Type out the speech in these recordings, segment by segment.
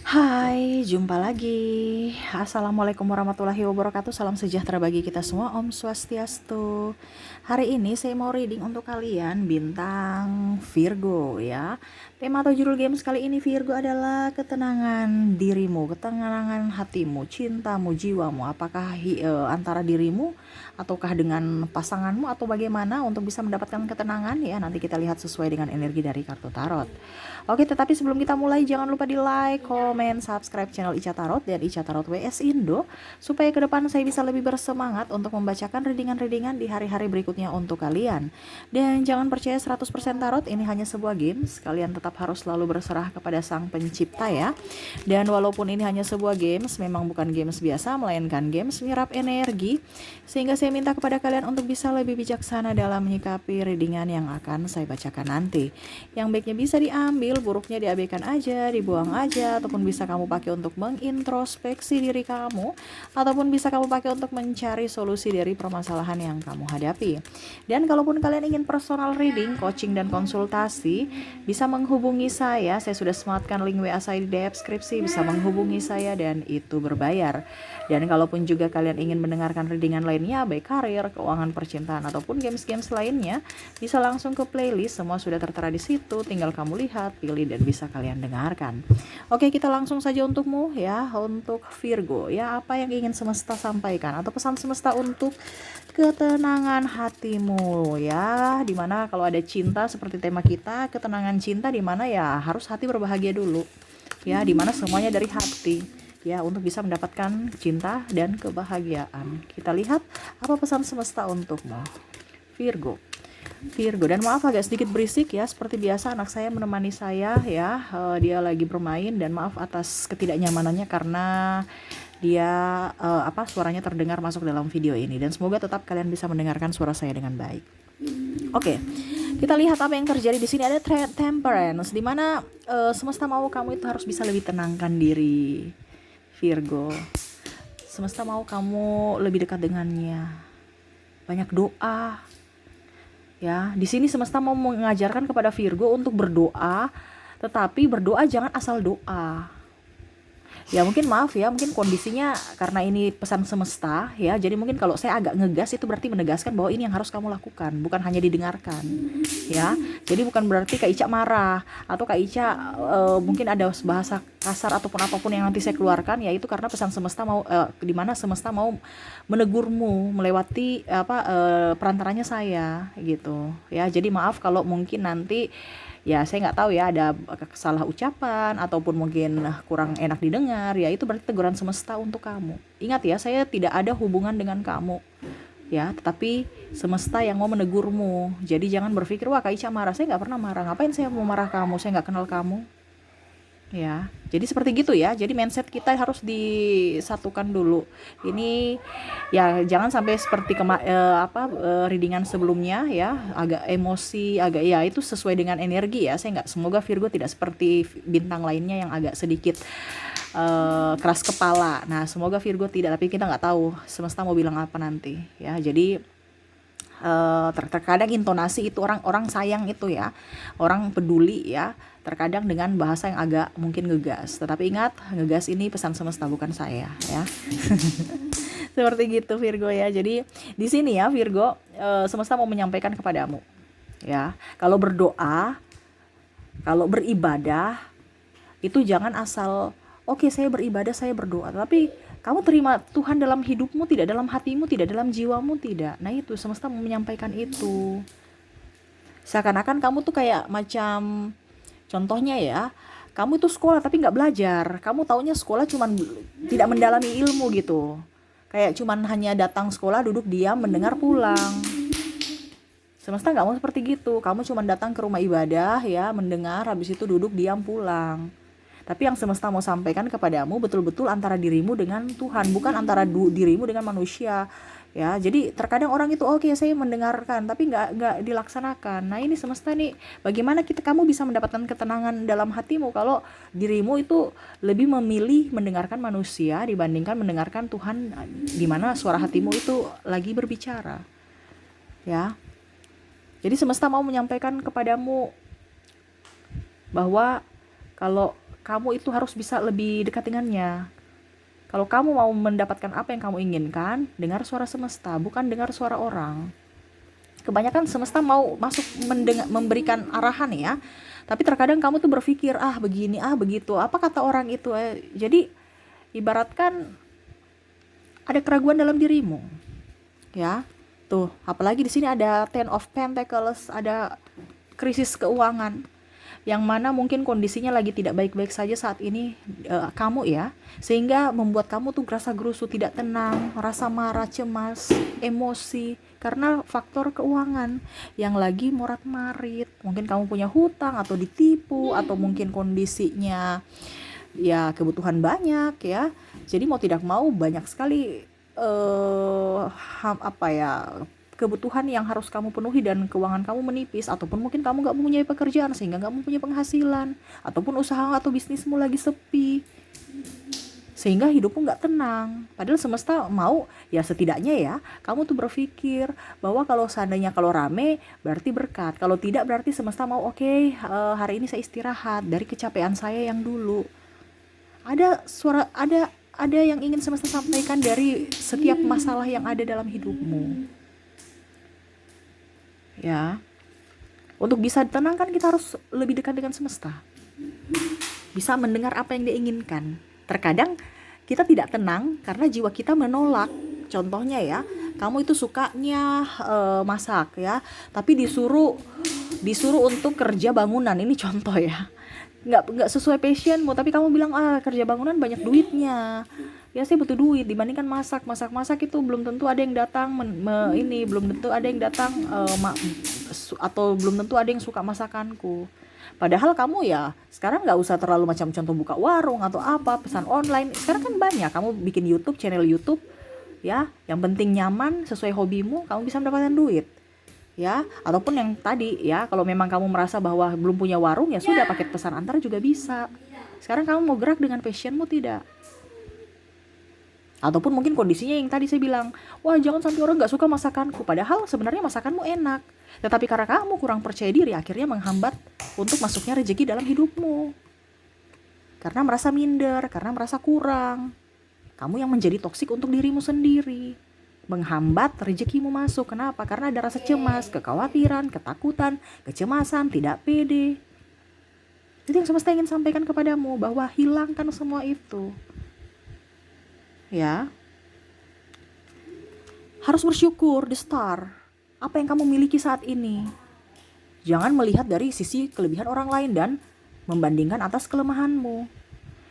Hai, jumpa lagi. Assalamualaikum warahmatullahi wabarakatuh. Salam sejahtera bagi kita semua. Om Swastiastu. Hari ini saya mau reading untuk kalian bintang Virgo ya. Tema atau judul games kali ini Virgo adalah ketenangan dirimu, ketenangan hatimu, cintamu, jiwamu. Apakah antara dirimu ataukah dengan pasanganmu atau bagaimana untuk bisa mendapatkan ketenangan ya. Nanti kita lihat sesuai dengan energi dari kartu tarot. Oke, tetapi sebelum kita mulai jangan lupa di like, komen, subscribe channel Ica Tarot dan Ica Tarot WS Indo supaya ke depan saya bisa lebih bersemangat untuk membacakan readingan-readingan di hari-hari berikutnya untuk kalian. Dan jangan percaya 100% tarot, ini hanya sebuah games. Kalian tetap harus selalu berserah kepada Sang Pencipta ya. Dan walaupun ini hanya sebuah games, memang bukan games biasa melainkan games mirap energi, sehingga saya minta kepada kalian untuk bisa lebih bijaksana dalam menyikapi readingan yang akan saya bacakan nanti. Yang baiknya bisa diambil, buruknya diabaikan aja, dibuang aja, ataupun bisa kamu pakai untuk mengintrospeksi diri kamu, ataupun bisa kamu pakai untuk mencari solusi dari permasalahan yang kamu hadapi. Dan kalaupun kalian ingin personal reading, coaching dan konsultasi, bisa menghubungi saya sudah sematkan link WA saya di deskripsi, bisa menghubungi saya dan itu berbayar. Dan kalaupun juga kalian ingin mendengarkan readingan lainnya, baik karir, keuangan, percintaan, ataupun games-games lainnya, bisa langsung ke playlist, semua sudah tertera di situ, tinggal kamu lihat, pilih dan bisa kalian dengarkan. Oke, kita langsung saja untukmu ya, untuk Virgo ya, apa yang ingin semesta sampaikan atau pesan semesta untuk ketenangan hatimu ya, dimana kalau ada cinta seperti tema kita, ketenangan cinta, dimana ya harus hati berbahagia dulu ya, dimana semuanya dari hati ya, untuk bisa mendapatkan cinta dan kebahagiaan. Kita lihat apa pesan semesta untukmu Virgo. Dan maaf agak sedikit berisik ya, seperti biasa anak saya menemani saya ya, dia lagi bermain, dan maaf atas ketidaknyamanannya karena dia suaranya terdengar masuk dalam video ini, dan semoga tetap kalian bisa mendengarkan suara saya dengan baik. Oke, kita lihat apa yang terjadi di sini. Ada temperance, di mana semesta mau kamu itu harus bisa lebih tenangkan diri Virgo. Semesta mau kamu lebih dekat dengannya, banyak doa. Ya, di sini semesta mau mengajarkan kepada Virgo untuk berdoa, tetapi berdoa jangan asal doa. Ya mungkin maaf ya, mungkin kondisinya karena ini pesan semesta ya, jadi mungkin kalau saya agak ngegas itu berarti menegaskan bahwa ini yang harus kamu lakukan, bukan hanya didengarkan ya. Jadi bukan berarti Kak Ica marah atau Kak Ica mungkin ada bahasa kasar ataupun apapun yang nanti saya keluarkan, ya itu karena pesan semesta mau di mana semesta mau menegurmu melewati perantaranya saya gitu ya. Jadi maaf kalau mungkin nanti ya saya nggak tahu ya ada salah ucapan ataupun mungkin kurang enak didengar, ya itu berarti teguran semesta untuk kamu. Ingat ya, saya tidak ada hubungan dengan kamu ya, tetapi semesta yang mau menegurmu. Jadi jangan berpikir wah Kak Ica marah, saya nggak pernah marah, ngapain saya mau marah kamu, saya nggak kenal kamu ya. Jadi seperti gitu ya, jadi mindset kita harus disatukan dulu ini ya, jangan sampai seperti readingan sebelumnya ya, agak emosi, agak ya itu sesuai dengan energi ya. Saya nggak, semoga Virgo tidak seperti bintang lainnya yang agak sedikit keras kepala. Nah semoga Virgo tidak, tapi kita nggak tahu semesta mau bilang apa nanti ya. Jadi terkadang intonasi itu orang sayang itu ya, orang peduli ya, terkadang dengan bahasa yang agak mungkin ngegas. Tetapi ingat, ngegas ini pesan semesta bukan saya ya. Seperti gitu Virgo ya. Jadi di sini ya Virgo, semesta mau menyampaikan kepadamu ya, kalau berdoa, kalau beribadah itu jangan asal oke, saya beribadah, saya berdoa, tapi kamu terima Tuhan dalam hidupmu tidak, dalam hatimu tidak, dalam jiwamu tidak. Nah itu semesta mau menyampaikan itu. Seakan-akan kamu tuh kayak macam, contohnya ya, kamu tuh sekolah tapi nggak belajar. Kamu taunya sekolah cuman tidak mendalami ilmu gitu. Kayak cuman hanya datang sekolah, duduk diam, mendengar, pulang. Semesta nggak mau seperti gitu. Kamu cuma datang ke rumah ibadah ya, mendengar, habis itu duduk diam, pulang. Tapi yang semesta mau sampaikan kepadamu betul-betul antara dirimu dengan Tuhan, bukan antara dirimu dengan manusia. Ya, jadi terkadang orang itu oke, saya mendengarkan, tapi nggak dilaksanakan. Nah ini semesta nih, bagaimana kamu bisa mendapatkan ketenangan dalam hatimu kalau dirimu itu lebih memilih mendengarkan manusia dibandingkan mendengarkan Tuhan, di mana suara hatimu itu lagi berbicara. Ya, jadi semesta mau menyampaikan kepadamu bahwa kalau kamu itu harus bisa lebih dekat dengannya. Kalau kamu mau mendapatkan apa yang kamu inginkan, dengar suara semesta, bukan dengar suara orang. Kebanyakan semesta mau masuk memberikan arahan ya, tapi terkadang kamu tuh berpikir, begini, begitu, apa kata orang itu. Jadi ibaratkan ada keraguan dalam dirimu, ya. Tuh, apalagi di sini ada Ten of Pentacles, ada krisis keuangan, yang mana mungkin kondisinya lagi tidak baik-baik saja saat ini, kamu ya, sehingga membuat kamu tuh gerasa gerusu, tidak tenang, rasa marah, cemas, emosi, karena faktor keuangan yang lagi morat-marit. Mungkin kamu punya hutang atau ditipu, atau mungkin kondisinya ya kebutuhan banyak ya, jadi mau tidak mau banyak sekali kebutuhan yang harus kamu penuhi dan keuangan kamu menipis, ataupun mungkin kamu gak mempunyai pekerjaan sehingga gak mempunyai penghasilan, ataupun usaha atau bisnismu lagi sepi sehingga hidupmu gak tenang. Padahal semesta mau ya setidaknya ya kamu tuh berpikir bahwa kalau seandainya kalau rame berarti berkat, kalau tidak berarti semesta mau oke, hari ini saya istirahat dari kecapean saya yang dulu. Ada yang ingin semesta sampaikan dari setiap masalah yang ada dalam hidupmu. Ya, untuk bisa tenang kan kita harus lebih dekat dengan semesta, bisa mendengar apa yang dia inginkan. Terkadang kita tidak tenang karena jiwa kita menolak. Contohnya ya, kamu itu sukanya masak ya, tapi disuruh untuk kerja bangunan. Ini contoh ya, nggak sesuai passionmu, tapi kamu bilang kerja bangunan banyak duitnya. Ya saya butuh duit dibandingkan masak itu belum tentu ada yang datang belum tentu ada yang datang atau belum tentu ada yang suka masakanku. Padahal kamu ya sekarang nggak usah terlalu macam contoh buka warung atau apa, pesan online sekarang kan banyak, kamu bikin channel YouTube ya, yang penting nyaman sesuai hobimu, kamu bisa mendapatkan duit ya. Ataupun yang tadi ya, kalau memang kamu merasa bahwa belum punya warung, ya sudah paket pesan antar juga bisa. Sekarang kamu mau gerak dengan passionmu tidak? Ataupun mungkin kondisinya yang tadi saya bilang, wah jangan sampai orang gak suka masakanku, padahal sebenarnya masakanmu enak, tetapi karena kamu kurang percaya diri akhirnya menghambat untuk masuknya rezeki dalam hidupmu, karena merasa minder, karena merasa kurang. Kamu yang menjadi toksik untuk dirimu sendiri, menghambat rezekimu masuk. Kenapa? Karena ada rasa cemas, kekhawatiran, ketakutan, kecemasan, tidak pede. Jadi yang semesta ingin sampaikan kepadamu bahwa hilangkan semua itu. Ya, harus bersyukur, the star, apa yang kamu miliki saat ini. Jangan melihat dari sisi kelebihan orang lain dan membandingkan atas kelemahanmu.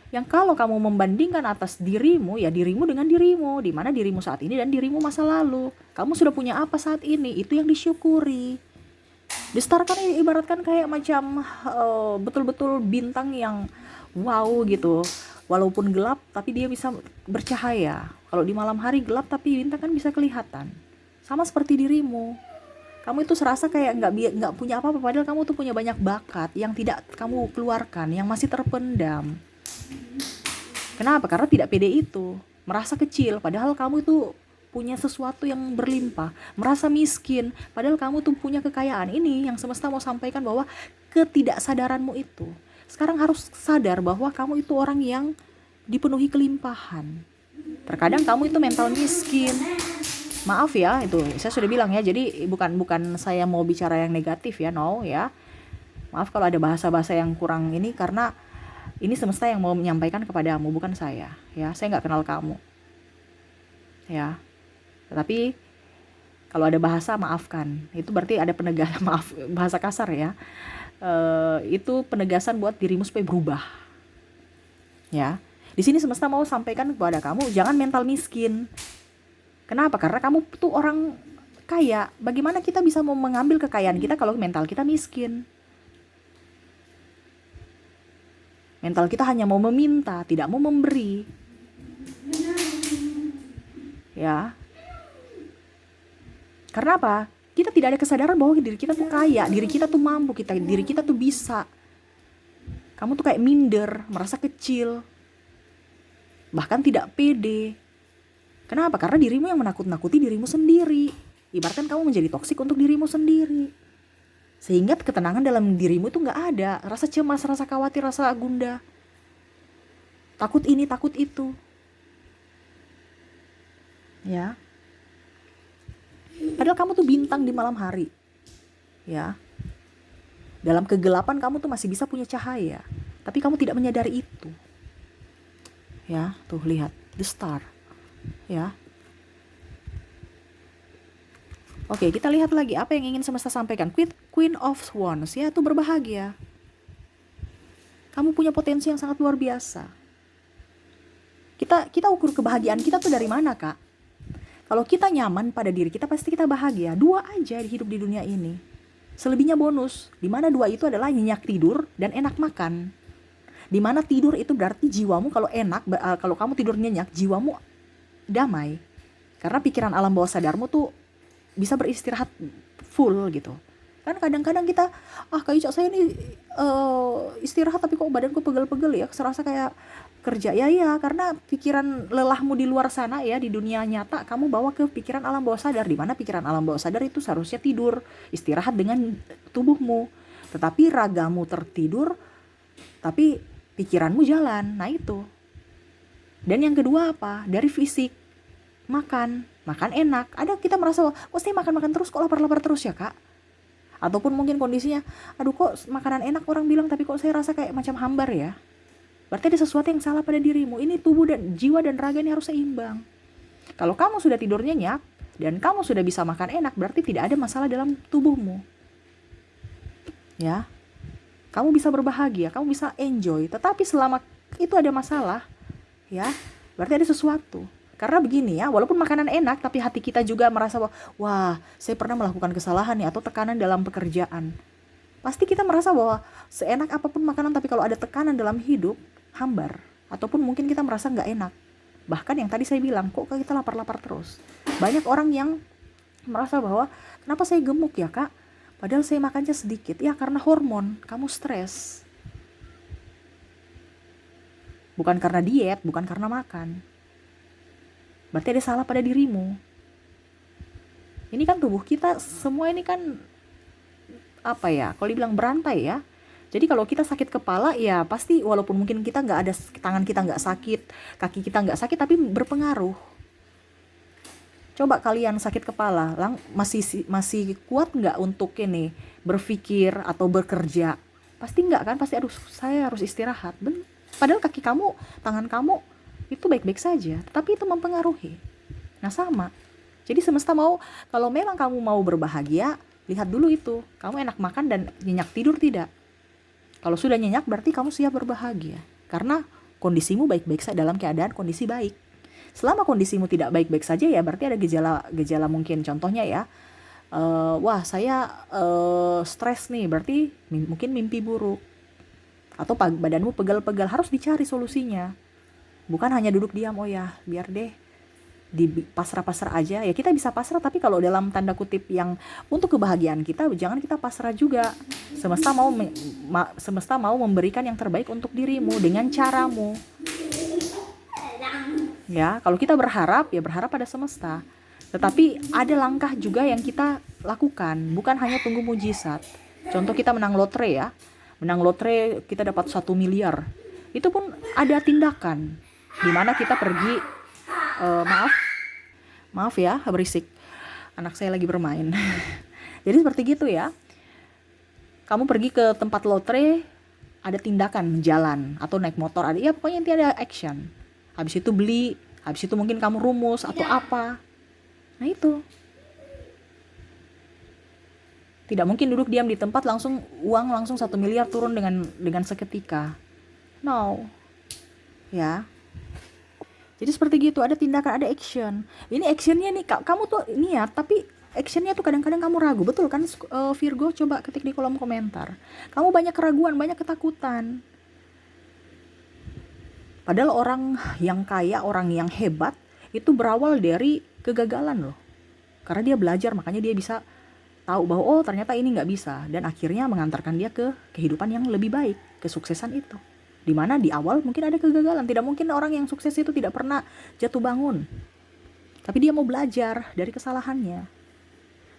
Yang kalau kamu membandingkan atas dirimu, ya dirimu dengan dirimu, di mana dirimu saat ini dan dirimu masa lalu. Kamu sudah punya apa saat ini, itu yang disyukuri. The star kan ibaratkan kayak macam betul-betul bintang yang wow gitu. Walaupun gelap tapi dia bisa bercahaya. Kalau di malam hari gelap tapi bintang kan bisa kelihatan. Sama seperti dirimu, kamu itu serasa kayak nggak punya apa-apa, padahal kamu tuh punya banyak bakat yang tidak kamu keluarkan, yang masih terpendam. Kenapa? Karena tidak pede itu, merasa kecil padahal kamu itu punya sesuatu yang berlimpah, merasa miskin padahal kamu tuh punya kekayaan. Ini yang semesta mau sampaikan, bahwa ketidaksadaranmu itu sekarang harus sadar bahwa kamu itu orang yang dipenuhi kelimpahan. Terkadang kamu itu mental miskin. Maaf ya, itu saya sudah bilang ya, jadi bukan saya mau bicara yang negatif ya, no ya. Maaf kalau ada bahasa-bahasa yang kurang ini, karena ini semesta yang mau menyampaikan kepadamu, bukan saya ya. Saya nggak kenal kamu ya, tetapi kalau ada bahasa maafkan, itu berarti ada penegasan. Maaf bahasa kasar ya, itu penegasan buat dirimu supaya berubah ya. Di sini semesta mau sampaikan kepada kamu, jangan mental miskin. Kenapa? Karena kamu tuh orang kaya. Bagaimana kita bisa mau mengambil kekayaan kita kalau mental kita miskin? Mental kita hanya mau meminta, tidak mau memberi. Ya. Karena apa? Kita tidak ada kesadaran bahwa diri kita tuh kaya, diri kita tuh mampu, diri kita tuh bisa. Kamu tuh kayak minder, merasa kecil, bahkan tidak pede. Kenapa? Karena dirimu yang menakut-nakuti dirimu sendiri. Ibaratkan kamu menjadi toksik untuk dirimu sendiri, sehingga ketenangan dalam dirimu itu gak ada. Rasa cemas, rasa khawatir, rasa gundah. takut ini, takut itu. Ya. Padahal kamu tuh bintang di malam hari. Ya. Dalam kegelapan kamu tuh masih bisa punya cahaya. Tapi kamu tidak menyadari itu. Ya, tuh lihat, the star. Ya. Oke, kita lihat lagi apa yang ingin semesta sampaikan. Queen of Wands, ya, itu berbahagia. Kamu punya potensi yang sangat luar biasa. Kita ukur kebahagiaan kita tuh dari mana, Kak? Kalau kita nyaman pada diri kita, pasti kita bahagia. 2 aja hidup di dunia ini. Selebihnya bonus. Dimana 2 itu adalah nyenyak tidur dan enak makan. Dimana tidur itu berarti jiwamu kalau enak, kalau kamu tidur nyenyak, jiwamu damai. Karena pikiran alam bawah sadarmu tuh bisa beristirahat full gitu. Kan kadang-kadang kita, kayak Cak saya ini istirahat tapi kok badanku pegel-pegel ya, serasa kayak kerja. Ya, karena pikiran lelahmu di luar sana ya, di dunia nyata, kamu bawa ke pikiran alam bawah sadar, di mana pikiran alam bawah sadar itu seharusnya tidur, istirahat dengan tubuhmu. Tetapi ragamu tertidur, tapi pikiranmu jalan. Nah itu. Dan yang kedua apa? Dari fisik. Makan enak. Ada kita merasa, saya makan terus, kok lapar terus ya, Kak? Ataupun mungkin kondisinya, aduh kok makanan enak orang bilang, tapi kok saya rasa kayak macam hambar ya. Berarti ada sesuatu yang salah pada dirimu. Ini tubuh dan jiwa dan raga ini harus seimbang. Kalau kamu sudah tidur nyenyak dan kamu sudah bisa makan enak, berarti tidak ada masalah dalam tubuhmu. Ya. Kamu bisa berbahagia, kamu bisa enjoy. Tetapi selama itu ada masalah, ya, berarti ada sesuatu. Karena begini ya, walaupun makanan enak, tapi hati kita juga merasa, wah, saya pernah melakukan kesalahan nih, atau tekanan dalam pekerjaan. Pasti kita merasa bahwa seenak apapun makanan, tapi kalau ada tekanan dalam hidup, hambar. Ataupun mungkin kita merasa nggak enak. Bahkan yang tadi saya bilang, kok kita lapar-lapar terus. Banyak orang yang merasa bahwa, kenapa saya gemuk ya, Kak? Padahal saya makannya sedikit. Ya, karena hormon, kamu stres. Bukan karena diet, bukan karena makan. Berarti ada salah pada dirimu. Ini kan tubuh kita semua ini kan apa ya? Kalau dibilang berantai ya. Jadi kalau kita sakit kepala ya pasti walaupun mungkin kita nggak ada, tangan kita nggak sakit, kaki kita nggak sakit, tapi berpengaruh. Coba kalian sakit kepala, masih kuat nggak untuk ini berpikir atau bekerja? Pasti nggak kan? Pasti aduh saya harus istirahat. Padahal kaki kamu, tangan kamu itu baik-baik saja, tapi itu mempengaruhi. Nah sama. Jadi semesta mau, kalau memang kamu mau berbahagia, lihat dulu itu, kamu enak makan dan nyenyak tidur tidak. Kalau sudah nyenyak berarti kamu siap berbahagia. Karena kondisimu baik-baik saja, dalam keadaan kondisi baik. Selama kondisimu tidak baik-baik saja ya berarti ada gejala mungkin. Contohnya ya, wah saya stres nih, berarti mungkin mimpi buruk. Atau badanmu pegal-pegal, harus dicari solusinya. Bukan hanya duduk diam, oh ya biar deh di pasrah-pasrah aja. Ya kita bisa pasrah, tapi kalau dalam tanda kutip yang untuk kebahagiaan kita, jangan kita pasrah juga. Semesta mau memberikan yang terbaik untuk dirimu dengan caramu. Ya, kalau kita berharap, ya berharap pada semesta. Tetapi ada langkah juga yang kita lakukan, bukan hanya tunggu mujizat. Contoh kita menang lotre ya. Menang lotre kita dapat 1 miliar. Itu pun ada tindakan. Dimana kita pergi, maaf ya berisik, anak saya lagi bermain. Jadi seperti gitu ya, kamu pergi ke tempat lotre, ada tindakan jalan atau naik motor, ada ya pokoknya intinya ada action. Habis itu beli, habis itu mungkin kamu rumus atau apa. Nah itu tidak mungkin duduk diam di tempat langsung 1 miliar turun dengan seketika. No ya. Jadi seperti gitu, ada tindakan, ada action. Ini actionnya nih, kamu tuh niat, tapi actionnya tuh kadang-kadang kamu ragu. Betul kan Virgo? Coba ketik di kolom komentar. Kamu banyak keraguan, banyak ketakutan. Padahal orang yang kaya, orang yang hebat, itu berawal dari kegagalan loh. Karena dia belajar, makanya dia bisa tahu bahwa oh ternyata ini gak bisa. Dan akhirnya mengantarkan dia ke kehidupan yang lebih baik, kesuksesan itu. Dimana di awal mungkin ada kegagalan. Tidak mungkin orang yang sukses itu tidak pernah jatuh bangun. Tapi dia mau belajar dari kesalahannya.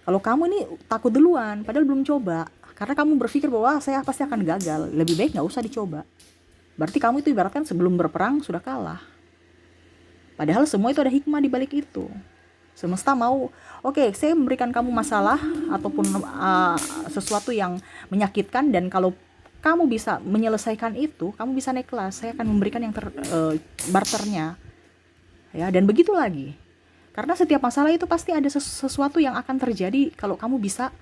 Kalau kamu ini takut duluan, padahal belum coba. Karena kamu berpikir bahwa saya pasti akan gagal. Lebih baik gak usah dicoba. Berarti kamu itu ibaratkan sebelum berperang sudah kalah. Padahal semua itu ada hikmah di balik itu. Semesta mau, oke, saya memberikan kamu masalah ataupun sesuatu yang menyakitkan, dan kalau kamu bisa menyelesaikan itu, kamu bisa naik kelas. Saya akan memberikan yang barternya. Ya, dan begitu lagi. Karena setiap masalah itu pasti ada sesuatu yang akan terjadi kalau kamu bisa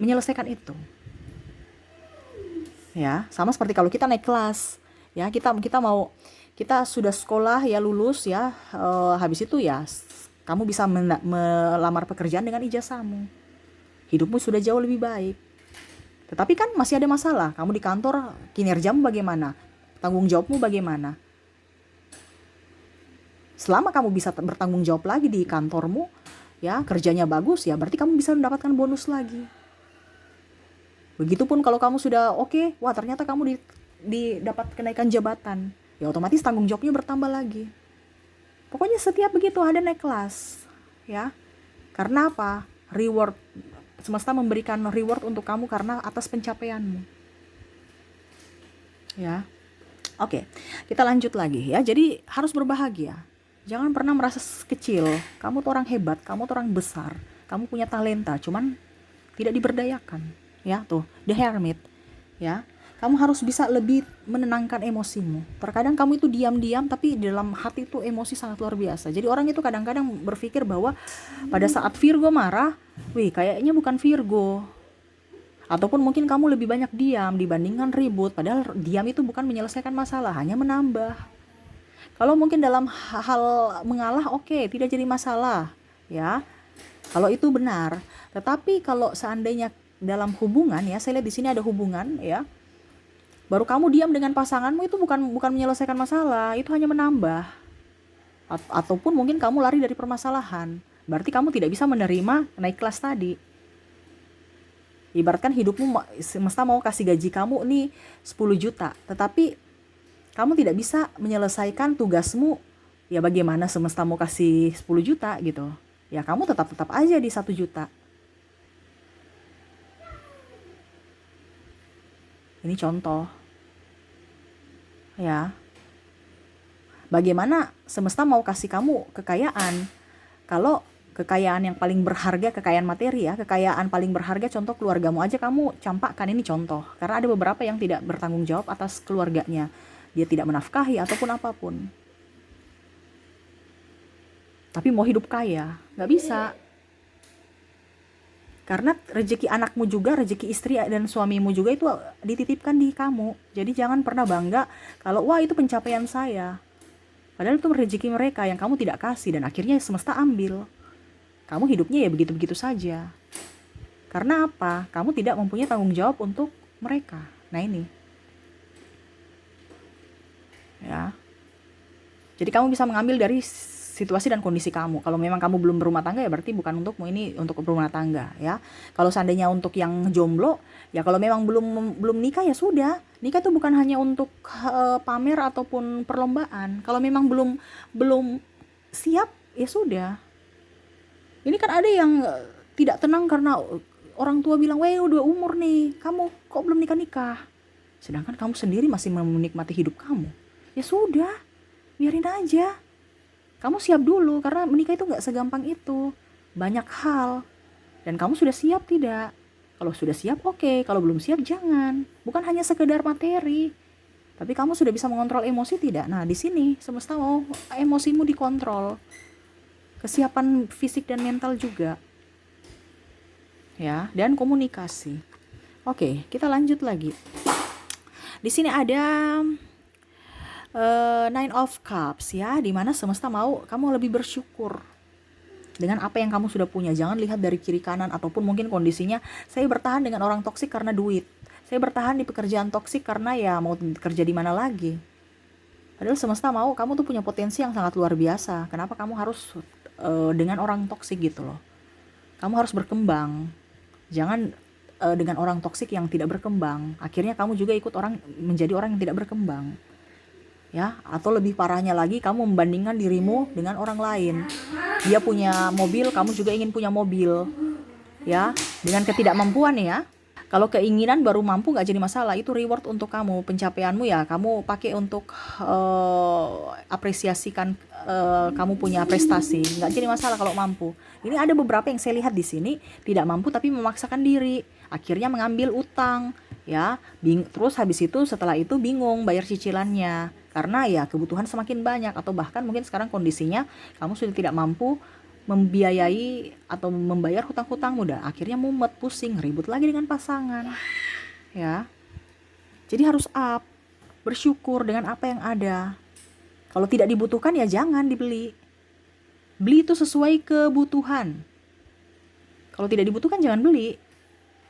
menyelesaikan itu. Ya, sama seperti kalau kita naik kelas. Ya, kita sudah sekolah ya, lulus ya, habis itu ya kamu bisa melamar pekerjaan dengan ijazahmu. Hidupmu sudah jauh lebih baik. Tetapi kan masih ada masalah. Kamu di kantor, kinerjamu bagaimana? Tanggung jawabmu bagaimana? Selama kamu bisa bertanggung jawab lagi di kantormu, ya, kerjanya bagus, ya berarti kamu bisa mendapatkan bonus lagi. Begitupun kalau kamu sudah oke, wah ternyata kamu dapat kenaikan jabatan, ya otomatis tanggung jawabnya bertambah lagi. Pokoknya setiap begitu ada naik kelas, ya. Karena apa? Reward, semesta memberikan reward untuk kamu karena atas pencapaianmu. Ya. Oke, kita lanjut lagi ya. Jadi harus berbahagia. Jangan pernah merasa kecil. Kamu tuh orang hebat, kamu tuh orang besar. Kamu punya talenta, cuman tidak diberdayakan. Ya, tuh, The Hermit. Ya. Kamu harus bisa lebih menenangkan emosimu. Terkadang kamu itu diam-diam, tapi di dalam hati itu emosi sangat luar biasa. Jadi orang itu kadang-kadang berpikir bahwa pada saat Virgo marah, wih kayaknya bukan Virgo. Ataupun mungkin kamu lebih banyak diam dibandingkan ribut. Padahal diam itu bukan menyelesaikan masalah, hanya menambah. Kalau mungkin dalam hal mengalah, oke, tidak jadi masalah. Ya, kalau itu benar. Tetapi kalau seandainya dalam hubungan, ya, saya lihat di sini ada hubungan, ya. Baru kamu diam dengan pasanganmu, itu bukan menyelesaikan masalah, itu hanya menambah. Ataupun mungkin kamu lari dari permasalahan. Berarti kamu tidak bisa menerima naik kelas tadi. Ibaratkan hidupmu, semesta mau kasih gaji kamu nih 10 juta, tetapi kamu tidak bisa menyelesaikan tugasmu. Ya bagaimana semesta mau kasih 10 juta gitu. Ya kamu tetap aja di 1 juta. Ini contoh. Ya. Bagaimana semesta mau kasih kamu kekayaan kalau kekayaan yang paling berharga, kekayaan materi ya, kekayaan paling berharga contoh keluargamu aja kamu campakkan, ini contoh. Karena ada beberapa yang tidak bertanggung jawab atas keluarganya. Dia tidak menafkahi ataupun apapun. Tapi mau hidup kaya, nggak bisa. Karena rezeki anakmu juga, rezeki istri dan suamimu juga itu dititipkan di kamu. Jadi jangan pernah bangga kalau wah itu pencapaian saya. Padahal itu rezeki mereka yang kamu tidak kasih dan akhirnya semesta ambil. Kamu hidupnya ya begitu-begitu saja. Karena apa? Kamu tidak mempunyai tanggung jawab untuk mereka. Nah ini. Ya. Jadi kamu bisa mengambil dari situasi dan kondisi kamu. Kalau memang kamu belum berumah tangga ya berarti bukan untukmu, ini untuk berumah tangga ya. Kalau seandainya untuk yang jomblo, ya kalau memang belum nikah ya sudah. Nikah itu bukan hanya untuk pamer ataupun perlombaan. Kalau memang belum siap ya sudah. Ini kan ada yang tidak tenang karena orang tua bilang, "Weh, udah umur nih, kamu kok belum nikah-nikah?" Sedangkan kamu sendiri masih menikmati hidup kamu. Ya sudah, biarin aja. Kamu siap dulu, karena menikah itu gak segampang itu. Banyak hal. Dan kamu sudah siap tidak? Kalau sudah siap, oke. Kalau belum siap, jangan. Bukan hanya sekedar materi. Tapi kamu sudah bisa mengontrol emosi tidak? Nah, di sini semesta mau emosimu dikontrol. Kesiapan fisik dan mental juga. Ya, dan komunikasi. Oke, kita lanjut lagi. Di sini ada Nine of Cups ya, dimana semesta mau kamu lebih bersyukur dengan apa yang kamu sudah punya. Jangan lihat dari kiri kanan ataupun mungkin kondisinya saya bertahan dengan orang toksik karena duit, saya bertahan di pekerjaan toksik karena ya mau kerja di mana lagi. Padahal semesta mau kamu tuh punya potensi yang sangat luar biasa. Kenapa kamu harus dengan orang toksik gitu loh? Kamu harus berkembang. Jangan dengan orang toksik yang tidak berkembang. Akhirnya kamu juga ikut menjadi orang yang tidak berkembang. Ya, atau lebih parahnya lagi kamu membandingkan dirimu dengan orang lain. Dia punya mobil, kamu juga ingin punya mobil. Ya, dengan ketidakmampuan ya. Kalau keinginan baru mampu nggak jadi masalah, itu reward untuk kamu, pencapaianmu ya kamu pakai untuk apresiasikan kamu punya prestasi, nggak jadi masalah kalau mampu. Ini ada beberapa yang saya lihat di sini tidak mampu tapi memaksakan diri, akhirnya mengambil utang, ya, terus habis itu setelah itu bingung bayar cicilannya karena ya kebutuhan semakin banyak atau bahkan mungkin sekarang kondisinya kamu sudah tidak mampu membiayai atau membayar hutang-hutangmu dan akhirnya mumet, pusing, ribut lagi dengan pasangan, ya. Jadi harus up, bersyukur dengan apa yang ada. Kalau tidak dibutuhkan ya jangan dibeli. Beli itu sesuai kebutuhan. Kalau tidak dibutuhkan jangan beli.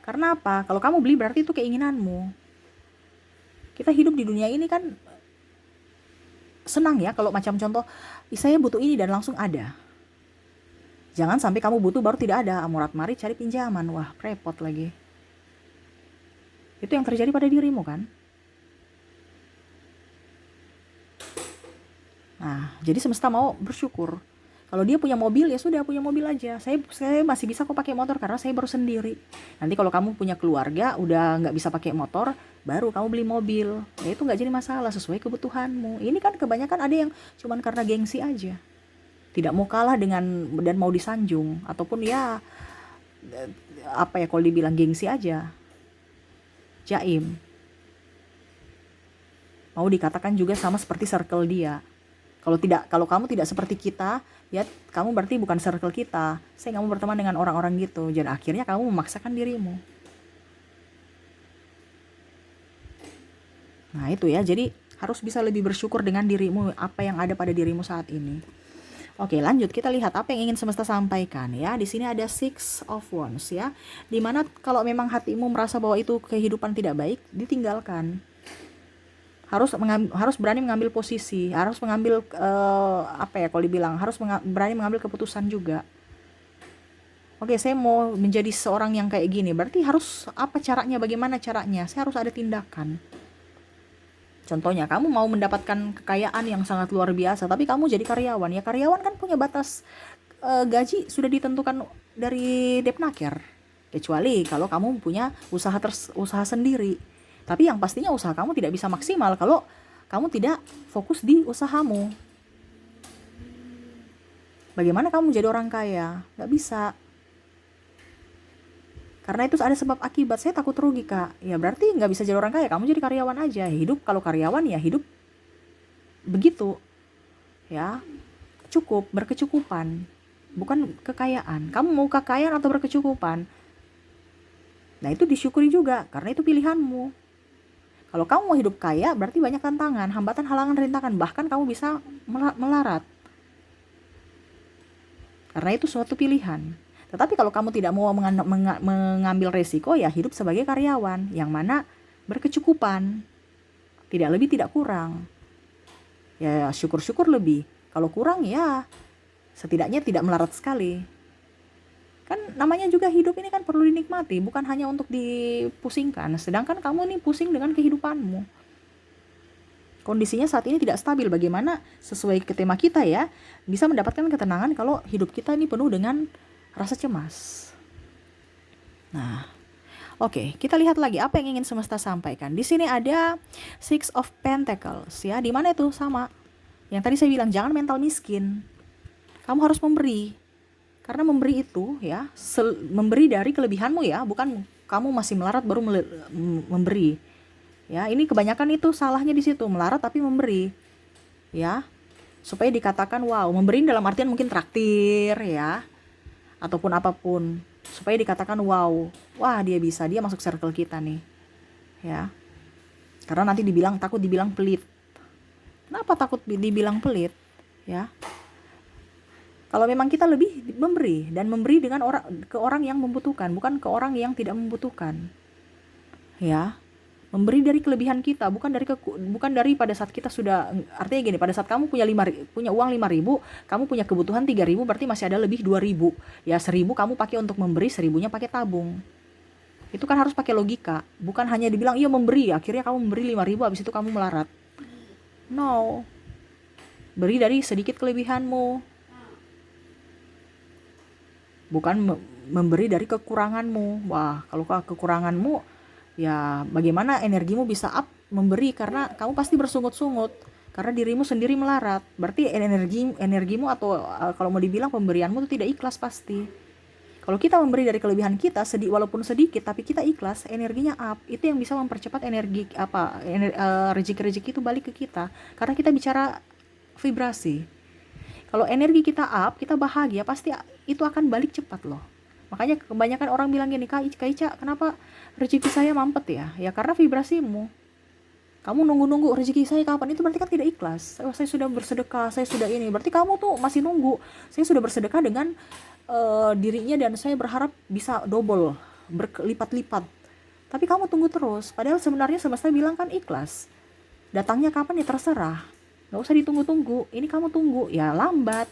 Karena apa? Kalau kamu beli berarti itu keinginanmu. Kita hidup di dunia ini kan senang ya kalau macam contoh, saya butuh ini dan langsung ada. Jangan sampai kamu butuh baru tidak ada, amurat mari cari pinjaman, wah repot lagi. Itu yang terjadi pada dirimu kan? Nah, jadi semesta mau bersyukur. Kalau dia punya mobil ya sudah punya mobil aja. Saya masih bisa kok pakai motor karena saya baru sendiri. Nanti kalau kamu punya keluarga udah nggak bisa pakai motor, baru kamu beli mobil. Ya itu nggak jadi masalah sesuai kebutuhanmu. Ini kan kebanyakan ada yang cuman karena gengsi aja. Tidak mau kalah dengan dan mau disanjung ataupun ya apa ya kalau dibilang gengsi aja. Jaim. Mau dikatakan juga sama seperti circle dia. Kalau kamu tidak seperti kita, ya kamu berarti bukan circle kita. Saya nggak mau berteman dengan orang-orang gitu. Dan akhirnya kamu memaksakan dirimu. Nah itu ya, jadi harus bisa lebih bersyukur dengan dirimu, apa yang ada pada dirimu saat ini. Oke, lanjut kita lihat apa yang ingin semesta sampaikan ya. Di sini ada Six of Wands ya. Dimana kalau memang hatimu merasa bahwa itu kehidupan tidak baik, ditinggalkan. Harus berani mengambil posisi, harus mengambil apa ya kalau dibilang, harus berani mengambil keputusan juga. Oke, saya mau menjadi seorang yang kayak gini, berarti harus apa caranya, bagaimana caranya? Saya harus ada tindakan. Contohnya, kamu mau mendapatkan kekayaan yang sangat luar biasa, tapi kamu jadi karyawan. Ya karyawan kan punya batas gaji sudah ditentukan dari Depnaker. Kecuali kalau kamu punya usaha sendiri. Tapi yang pastinya usaha kamu tidak bisa maksimal kalau kamu tidak fokus di usahamu. Bagaimana kamu menjadi orang kaya? Gak bisa. Karena itu ada sebab akibat. Saya takut rugi kak. Ya berarti gak bisa jadi orang kaya. Kamu jadi karyawan aja. Hidup kalau karyawan ya hidup begitu. Ya cukup, berkecukupan. Bukan kekayaan. Kamu mau kekayaan atau berkecukupan? Nah itu disyukuri juga. Karena itu pilihanmu. Kalau kamu mau hidup kaya, berarti banyak tantangan, hambatan, halangan, rintangan. Bahkan kamu bisa melarat. Karena itu suatu pilihan. Tetapi kalau kamu tidak mau mengambil resiko, ya hidup sebagai karyawan. Yang mana berkecukupan. Tidak lebih, tidak kurang. Ya syukur-syukur lebih. Kalau kurang ya setidaknya tidak melarat sekali. Kan namanya juga hidup ini kan perlu dinikmati, bukan hanya untuk dipusingkan. Sedangkan kamu nih pusing dengan kehidupanmu. Kondisinya saat ini tidak stabil. Bagaimana sesuai ke tema kita ya, bisa mendapatkan ketenangan kalau hidup kita ini penuh dengan rasa cemas. Nah, oke, kita lihat lagi apa yang ingin semesta sampaikan. Di sini ada Six of Pentacles ya. Di mana itu sama. Yang tadi saya bilang jangan mental miskin. Kamu harus memberi. Karena memberi itu ya, memberi dari kelebihanmu ya, bukan kamu masih melarat baru memberi. Ya, ini kebanyakan itu salahnya di situ, melarat tapi memberi. Ya. Supaya dikatakan wow, memberi dalam artian mungkin traktir ya. Ataupun apapun. Supaya dikatakan wow, wah dia bisa, dia masuk circle kita nih. Ya. Karena nanti takut dibilang pelit. Kenapa takut dibilang pelit? Ya. Kalau memang kita lebih memberi dan memberi dengan ke orang yang membutuhkan, bukan ke orang yang tidak membutuhkan. Ya. Memberi dari kelebihan kita, bukan dari pada saat kita sudah, artinya gini, pada saat kamu punya uang 5.000, kamu punya kebutuhan 3.000, berarti masih ada lebih 2.000. Ya 1.000 kamu pakai untuk memberi, 1.000-nya pakai tabung. Itu kan harus pakai logika, bukan hanya dibilang iya memberi, akhirnya kamu memberi 5.000, habis itu kamu melarat. No. Beri dari sedikit kelebihanmu. Bukan memberi dari kekuranganmu. Wah, kalau kekuranganmu Ya, bagaimana energimu bisa up memberi, karena kamu pasti bersungut-sungut karena dirimu sendiri melarat. Berarti energimu atau kalau mau dibilang pemberianmu itu tidak ikhlas pasti. Kalau kita memberi dari kelebihan kita, walaupun sedikit tapi kita ikhlas, energinya up. Itu yang bisa mempercepat rezeki-rezeki itu balik ke kita. Karena kita bicara vibrasi. Kalau energi kita up, kita bahagia, pasti itu akan balik cepat loh. Makanya kebanyakan orang bilang gini, Kak Ica, kenapa rezeki saya mampet ya? Ya karena vibrasimu. Kamu nunggu-nunggu rezeki saya kapan, itu berarti kan tidak ikhlas. Saya sudah bersedekah, saya sudah ini. Berarti kamu tuh masih nunggu. Saya sudah bersedekah dengan dirinya dan saya berharap bisa double, berlipat-lipat. Tapi kamu tunggu terus. Padahal sebenarnya semesta bilang kan ikhlas. Datangnya kapan ya terserah. Gak usah ditunggu-tunggu. Ini kamu tunggu, ya lambat.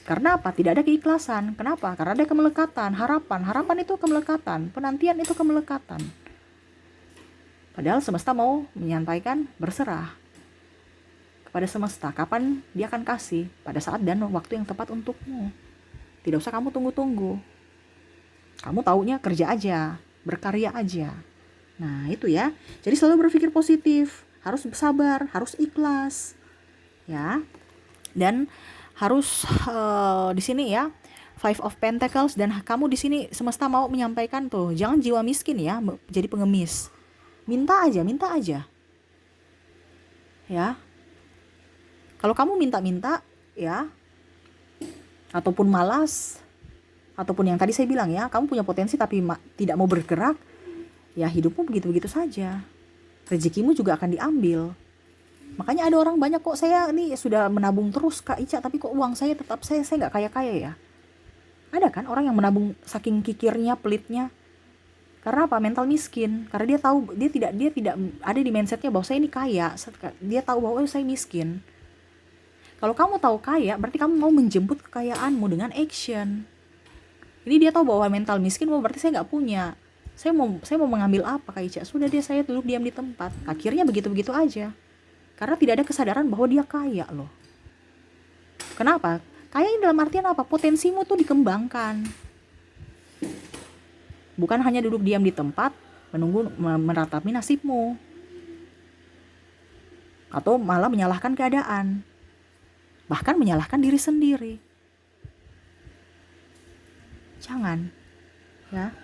Karena apa? Tidak ada keikhlasan. Kenapa? Karena ada kemelekatan, harapan. Harapan itu kemelekatan, penantian itu kemelekatan. Padahal semesta mau menyampaikan berserah kepada semesta. Kapan dia akan kasih? Pada saat dan waktu yang tepat untukmu. Tidak usah kamu tunggu-tunggu. Kamu taunya kerja aja, berkarya aja. Nah itu ya. Jadi selalu berpikir positif. Harus sabar, harus ikhlas. Ya. Dan harus di sini ya, Five of Pentacles, dan kamu di sini semesta mau menyampaikan tuh, jangan jiwa miskin ya, jadi pengemis. Minta aja. Ya. Kalau kamu minta-minta ya, ataupun malas, ataupun yang tadi saya bilang ya, kamu punya potensi tapi tidak mau bergerak, ya hidupmu begitu-begitu saja. Rezekimu juga akan diambil. Makanya ada orang banyak, kok saya nih sudah menabung terus Kak Ica, tapi kok uang saya tetap saya nggak kaya-kaya ya. Ada kan orang yang menabung saking kikirnya, pelitnya. Karena apa? Mental miskin. Karena dia tahu dia tidak ada di mindsetnya bahwa saya ini kaya. Dia tahu bahwa saya miskin. Kalau kamu tahu kaya, berarti kamu mau menjemput kekayaanmu dengan action. Ini dia tahu bahwa mental miskin, berarti saya nggak punya. Saya mau mengambil apa Kak Ica? Sudah dia, saya duduk diam di tempat. Akhirnya begitu-begitu aja. Karena tidak ada kesadaran bahwa dia kaya loh. Kenapa? Kaya ini dalam artian apa? Potensimu tuh dikembangkan. Bukan hanya duduk diam di tempat menunggu meratapi nasibmu, atau malah menyalahkan keadaan, bahkan menyalahkan diri sendiri. Jangan ya.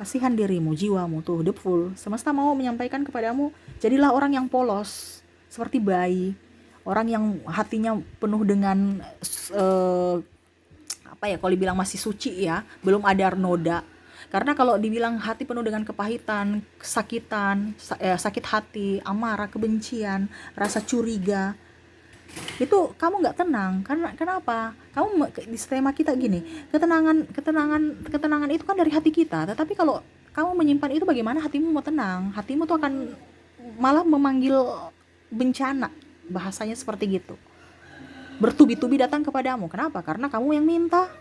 Kasihan dirimu, jiwamu tuh full. Semesta mau menyampaikan kepadamu, jadilah orang yang polos seperti bayi, orang yang hatinya penuh dengan kalau dibilang masih suci ya, belum ada noda. Karena kalau dibilang hati penuh dengan kepahitan, kesakitan, sakit hati, amarah, kebencian, rasa curiga, itu kamu nggak tenang. Karena kenapa? Kamu di tema kita gini, ketenangan itu kan dari hati kita. Tetapi kalau kamu menyimpan itu, bagaimana hatimu mau tenang? Hatimu tuh akan malah memanggil bencana, bahasanya seperti gitu. Bertubi-tubi datang kepadamu. Kenapa? Karena kamu yang minta.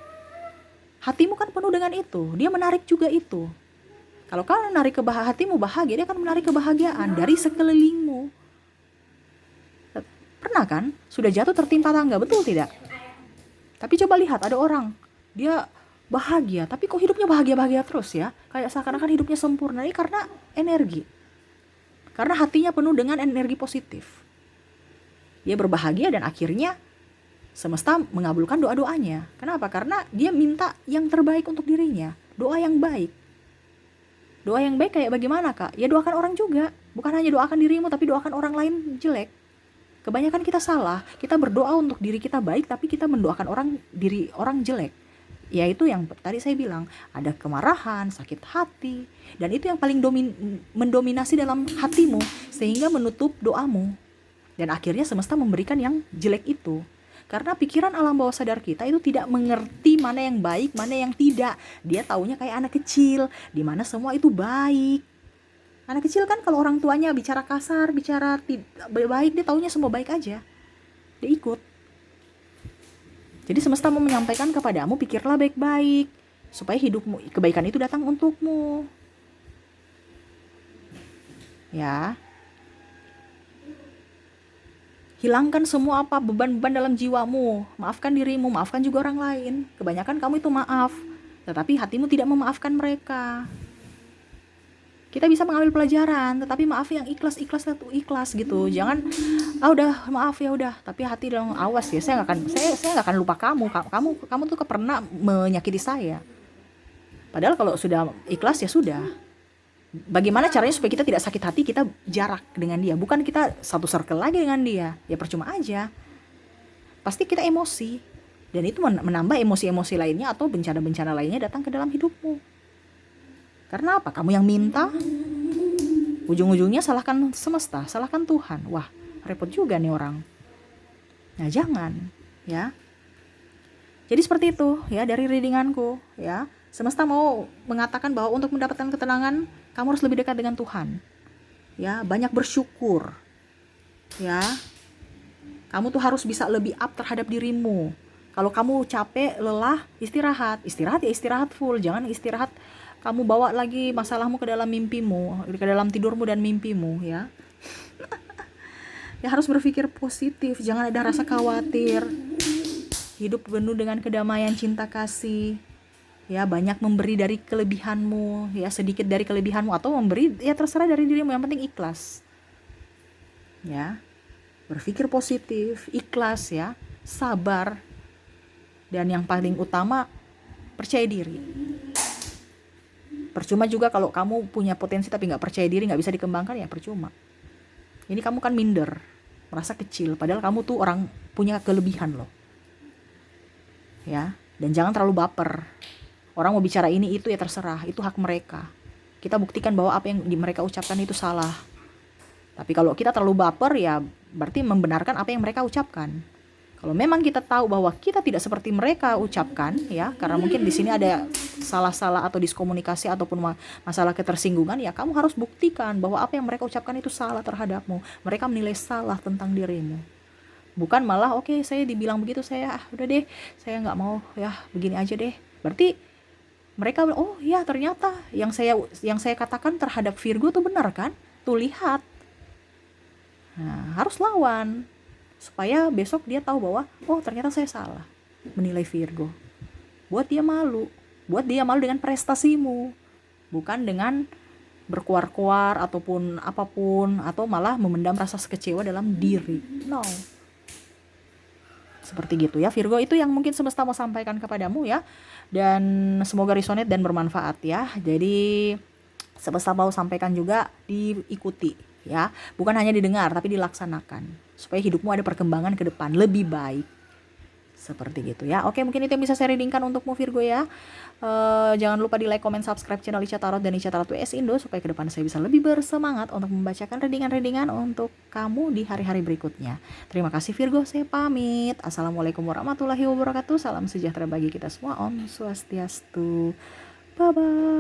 Hatimu kan penuh dengan itu, dia menarik juga itu. Kalau kau menarik hatimu bahagia, dia akan menarik kebahagiaan dari sekelilingmu. Pernah kan? Sudah jatuh tertimpa tangga, betul tidak? Tapi coba lihat, ada orang, dia bahagia, tapi kok hidupnya bahagia-bahagia terus ya? Kayak seakan-akan hidupnya sempurna. Ini karena energi. Karena hatinya penuh dengan energi positif. Dia berbahagia dan akhirnya semesta mengabulkan doa-doanya. Kenapa? Karena dia minta yang terbaik untuk dirinya. Doa yang baik. Doa yang baik kayak bagaimana Kak? Ya doakan orang juga. Bukan hanya doakan dirimu, tapi doakan orang lain jelek. Kebanyakan kita salah. Kita berdoa untuk diri kita baik, tapi kita mendoakan orang jelek. Yaitu yang tadi saya bilang, ada kemarahan, sakit hati. Dan itu yang paling mendominasi dalam hatimu, sehingga menutup doamu. Dan akhirnya semesta memberikan yang jelek itu. Karena pikiran alam bawah sadar kita itu tidak mengerti mana yang baik, mana yang tidak. Dia taunya kayak anak kecil, di mana semua itu baik. Anak kecil kan kalau orang tuanya bicara kasar, bicara baik, dia taunya semua baik aja. Dia ikut. Jadi semesta mau menyampaikan kepadamu, pikirlah baik-baik, supaya hidupmu, kebaikan itu datang untukmu. Ya. Hilangkan semua beban-beban dalam jiwamu. Maafkan dirimu, maafkan juga orang lain. Kebanyakan kamu itu maaf, tetapi hatimu tidak memaafkan mereka. Kita bisa mengambil pelajaran, tetapi maaf yang ikhlas itu ikhlas gitu. Jangan udah maaf ya udah, tapi hati dong awas ya. Saya nggak akan lupa kamu. Kamu tuh pernah menyakiti saya. Padahal kalau sudah ikhlas ya sudah. Bagaimana caranya supaya kita tidak sakit hati, kita jarak dengan dia. Bukan kita satu circle lagi dengan dia. Ya percuma aja. Pasti kita emosi. Dan itu menambah emosi-emosi lainnya atau bencana-bencana lainnya datang ke dalam hidupmu. Karena apa? Kamu yang minta, ujung-ujungnya salahkan semesta, salahkan Tuhan. Wah, repot juga nih orang. Nah, jangan, ya. Jadi seperti itu, ya, dari readinganku, ya. Semesta mau mengatakan bahwa untuk mendapatkan ketenangan, kamu harus lebih dekat dengan Tuhan. Ya, banyak bersyukur. Ya. Kamu tuh harus bisa lebih up terhadap dirimu. Kalau kamu capek, lelah, istirahat ya istirahat full. Jangan istirahat kamu bawa lagi masalahmu ke dalam mimpimu, ke dalam tidurmu dan mimpimu, ya. Ya harus berpikir positif, jangan ada rasa khawatir. Hidup penuh dengan kedamaian, cinta kasih. Ya, banyak memberi dari kelebihanmu, ya, sedikit dari kelebihanmu atau memberi ya terserah dari dirimu, yang penting ikhlas. Ya. Berpikir positif, ikhlas, ya, sabar. Dan yang paling utama, percaya diri. Percuma juga kalau kamu punya potensi tapi nggak percaya diri, nggak bisa dikembangkan, ya percuma. Ini kamu kan minder, merasa kecil, padahal kamu tuh orang punya kelebihan loh. Ya, dan jangan terlalu baper. Orang mau bicara ini itu ya terserah, itu hak mereka. Kita buktikan bahwa apa yang mereka ucapkan itu salah. Tapi kalau kita terlalu baper, ya berarti membenarkan apa yang mereka ucapkan. Kalau memang kita tahu bahwa kita tidak seperti mereka ucapkan, ya, karena mungkin di sini ada salah-salah atau diskomunikasi ataupun masalah ketersinggungan, ya kamu harus buktikan bahwa apa yang mereka ucapkan itu salah terhadapmu. Mereka menilai salah tentang dirimu. Bukan malah oke, saya dibilang begitu, saya udah deh, saya nggak mau, ya begini aja deh. Berarti mereka oh ya ternyata yang saya katakan terhadap Virgo tuh benar kan? Tuh lihat. Nah, harus lawan. Supaya besok dia tahu bahwa oh ternyata saya salah menilai Virgo. Buat dia malu dengan prestasimu, bukan dengan berkuar-kuar ataupun apapun, atau malah memendam rasa kecewa dalam diri. No. Seperti gitu ya Virgo, itu yang mungkin semesta mau sampaikan kepadamu, ya. Dan semoga resonate dan bermanfaat, ya. Jadi semesta mau sampaikan juga diikuti, ya. Bukan hanya didengar tapi dilaksanakan. Supaya hidupmu ada perkembangan ke depan lebih baik. Seperti gitu, ya. Oke, mungkin itu yang bisa saya readingkan untukmu Virgo, ya. Jangan lupa di like, comment, subscribe channel Ica Tarot dan Ica Tarot WS Indo supaya ke depan saya bisa lebih bersemangat untuk membacakan readingan-readingan untuk kamu di hari-hari berikutnya. Terima kasih Virgo, saya pamit. Assalamualaikum warahmatullahi wabarakatuh. Salam sejahtera bagi kita semua. Om Swastiastu. Bye bye.